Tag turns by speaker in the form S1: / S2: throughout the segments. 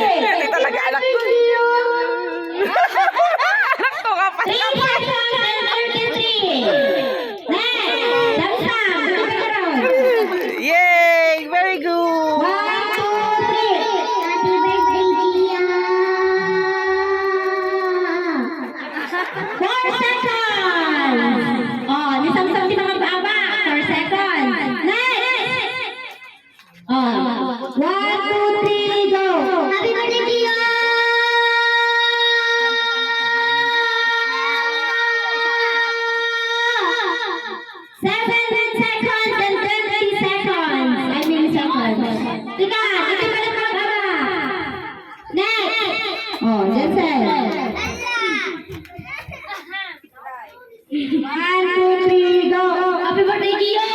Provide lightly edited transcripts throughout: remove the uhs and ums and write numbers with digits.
S1: Hindi talaga anak ko. Anak ko nga pa.
S2: 3 seconds and 33. Next, Samsam, dito ka ron.
S1: Yay! Very good!
S2: 1, 2, 3. Happy birthday, Gia. 4 seconds. Oh, ni Samsam di mga baaba. 4 seconds. Next. Oh, 1, 2, 3, go. Happy birthday, Gia. 7 seconds and 20 seconds. I mean seconds. Tika, dito ka lang mag-aba. Next. Oh, Jensen. 1, 2, 3, go. Happy birthday, Gio!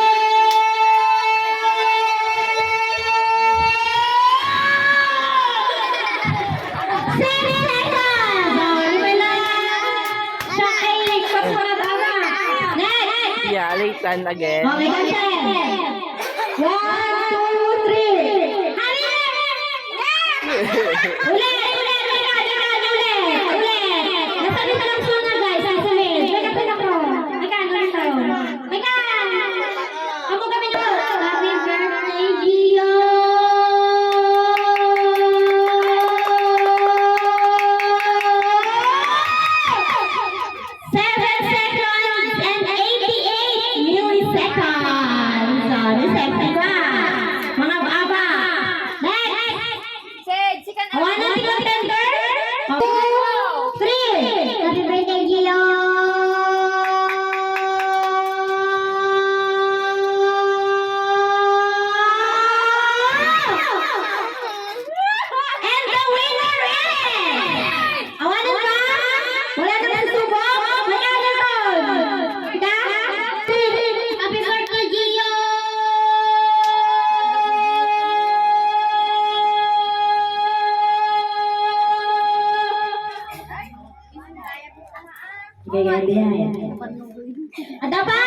S2: 6 seconds. Oh, iba lang. Siya ay pagpapaba. Next.
S1: Yeah, late time again.
S2: Okay, Jensen. 1, 2, 3. Ulit! Nasabi sa lang suna, guys. Susunod. May kapit ako. Ulit tayo. Ako kami na. Happy birthday, Gio! Seven seconds and 88 milliseconds. Reception ba? Mga baba. Next. Awan na tingnan tender. 2, 3. Happy birthday, Gio. And the winner is... Awan na ba? Wala na lang subok? Magkano ron? Ika? Happy birthday, Gio! Gaganda yan. Ada ba?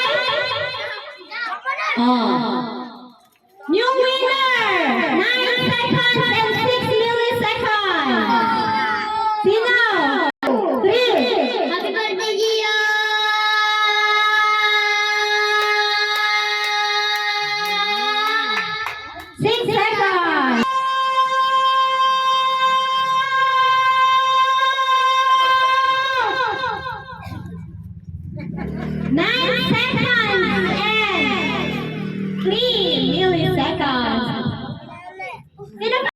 S2: Oh. New winner! 9 seconds and